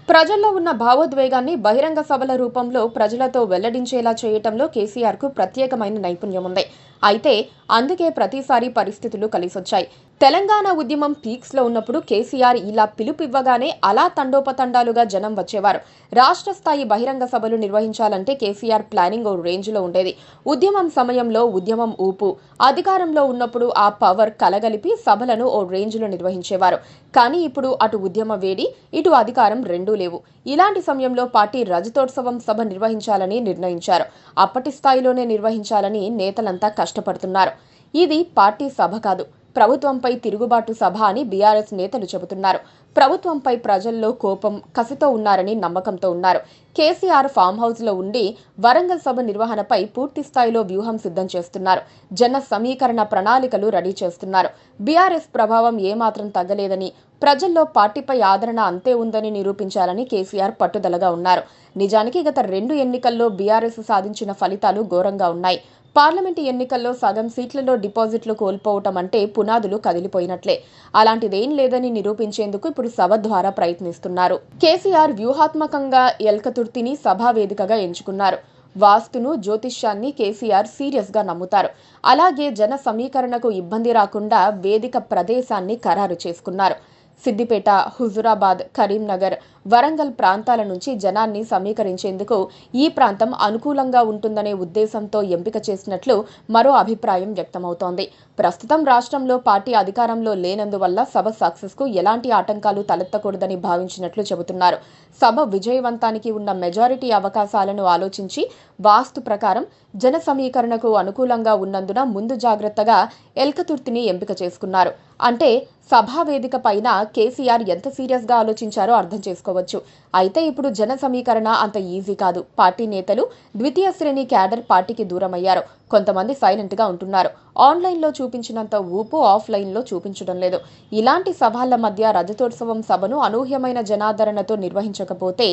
ప్రజల్లో ఉన్న భావోద్వేగాన్ని బహిరంగ సభల రూపంలో ప్రజలతో వెల్లడించేలా చేయటంలో కేసీఆర్కు ప్రత్యేకమైన నైపుణ్యం ఉంది. అయితే అందుకే ప్రతిసారి పరిస్థితులు కలిసొచ్చాయి. తెలంగాణ ఉద్యమం పీక్స్లో ఉన్నప్పుడు కేసీఆర్ ఇలా పిలుపివ్వగానే అలా తండోపతండాలుగా జనం వచ్చేవారు. రాష్ట్ర స్థాయి బహిరంగ సభలు నిర్వహించాలంటే కేసీఆర్ ప్లానింగ్ ఓ రేంజ్లో ఉండేది. ఉద్యమం సమయంలో ఉద్యమం ఊపు, అధికారంలో ఉన్నప్పుడు ఆ పవర్ కలగలిపి సభలను ఓ రేంజ్లో నిర్వహించేవారు. కానీ ఇప్పుడు అటు ఉద్యమ వేడి, ఇటు అధికారం రెండూ లేవు. ఇలాంటి సమయంలో పార్టీ రజతోత్సవం సభ నిర్వహించాలని నిర్ణయించారు. అప్పటి స్థాయిలోనే నిర్వహించాలని నేతలంతా కష్టపడుతున్నారు. ఇది పార్టీ సభ కాదు, ప్రభుత్వంపై తిరుగుబాటు సభ అని బీఆర్ఎస్ నేతలు చెబుతున్నారు. ప్రభుత్వంపై ప్రజల్లో కోపం, కసితో ఉన్నారని నమ్మకంతో ఉన్నారు. కేసీఆర్ ఫామ్ హౌస్లో ఉండి వరంగల్ సభ నిర్వహణపై పూర్తి స్థాయిలో వ్యూహం సిద్ధం చేస్తున్నారు. జన సమీకరణ ప్రణాళికలు రెడీ చేస్తున్నారు. బీఆర్ఎస్ ప్రభావం ఏమాత్రం తగ్గలేదని, ప్రజల్లో పార్టీపై ఆదరణ అంతే ఉందని నిరూపించాలని కేసీఆర్ పట్టుదలగా ఉన్నారు. నిజానికి గత 2 ఎన్నికల్లో బీఆర్ఎస్ సాధించిన ఫలితాలు ఘోరంగా ఉన్నాయి. పార్లమెంటు ఎన్నికల్లో సగం సీట్లలో డిపాజిట్లు కోల్పోవటం అంటే పునాదులు కదిలిపోయినట్లే. అలాంటిదేం లేదని నిరూపించేందుకు ఇప్పుడు సభ ద్వారా ప్రయత్నిస్తున్నారు. కేసీఆర్ వ్యూహాత్మకంగా ఎల్కతుర్తిని సభా వేదికగా ఎంచుకున్నారు. వాస్తును, జ్యోతిష్యాన్ని కేసీఆర్ సీరియస్ గా నమ్ముతారు. అలాగే జన సమీకరణకు ఇబ్బంది రాకుండా వేదిక ప్రదేశాన్ని ఖరారు చేసుకున్నారు. సిద్దిపేట, హుజురాబాద్, కరీంనగర్, వరంగల్ ప్రాంతాల నుంచి జనాన్ని సమీకరించేందుకు ఈ ప్రాంతం అనుకూలంగా ఉంటుందనే ఉద్దేశంతో ఎంపిక చేసినట్లు మరో అభిప్రాయం వ్యక్తమవుతోంది. ప్రస్తుతం రాష్ట్రంలో పార్టీ అధికారంలో లేనందువల్ల సభ సక్సెస్ కు ఎలాంటి ఆటంకాలు తలెత్తకూడదని భావించినట్లు చెబుతున్నారు. సభ విజయవంతానికి ఉన్న మెజారిటీ అవకాశాలను ఆలోచించి వాస్తు ప్రకారం జన సమీకరణకు అనుకూలంగా ఉన్నందున ముందు జాగ్రత్తగా ఎల్కతుర్తిని ఎంపిక చేసుకున్నారు. అంటే సభా వేదిక పైన కేసీఆర్ ఎంత సీరియస్ గా ఆలోచించారో అర్థం చేసుకోవచ్చు. అయితే ఇప్పుడు జన సమీకరణ అంత ఈజీ కాదు. పార్టీ నేతలు, ద్వితీయ శ్రేణి క్యాడర్ పార్టీకి దూరమయ్యారు. కొంతమంది సైలెంట్ గా ఉంటున్నారు. ఆన్లైన్లో చూపించినంత ఊపు ఆఫ్లైన్లో చూపించడం లేదు. ఇలాంటి సవాళ్ల మధ్య రజతోత్సవం సభను అనూహ్యమైన జనాదరణతో నిర్వహించకపోతే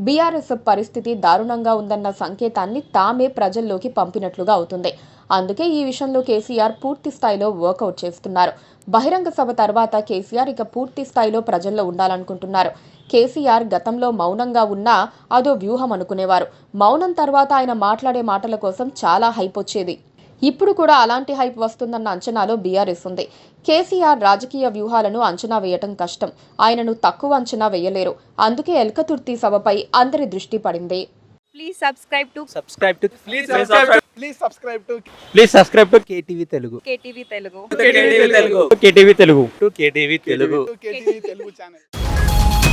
బీఆర్ఎస్ పరిస్థితి దారుణంగా ఉందన్న సంకేతాన్ని తామే ప్రజల్లోకి పంపినట్లుగా అవుతుంది. అందుకే ఈ విషయంలో కేసీఆర్ పూర్తి స్థాయిలో వర్కౌట్ చేస్తున్నారు. బహిరంగ సభ తర్వాత కేసీఆర్ ఇక పూర్తి స్థాయిలో ప్రజల్లో ఉండాలనుకుంటున్నారు. కేసీఆర్ గతంలో మౌనంగా ఉన్నా అదో వ్యూహం అనుకునేవారు. మౌనం తర్వాత ఆయన మాట్లాడే మాటల కోసం చాలా హైప్ వచ్చేది. ఇప్పుడు కూడా అలాంటి హైప్ వస్తుందన్న అంచనాలో బీఆర్ఎస్ ఉంది. కేసీఆర్ రాజకీయ వ్యూహాలను అంచనా వేయటం కష్టం. ఆయనను తక్కువ అంచనా వేయలేరు. అందుకే ఎల్కతుర్తి సభపై అందరి దృష్టి పడింది. Please subscribe to KTV Telugu. KTV Telugu. KTV Telugu. KTV Telugu channel.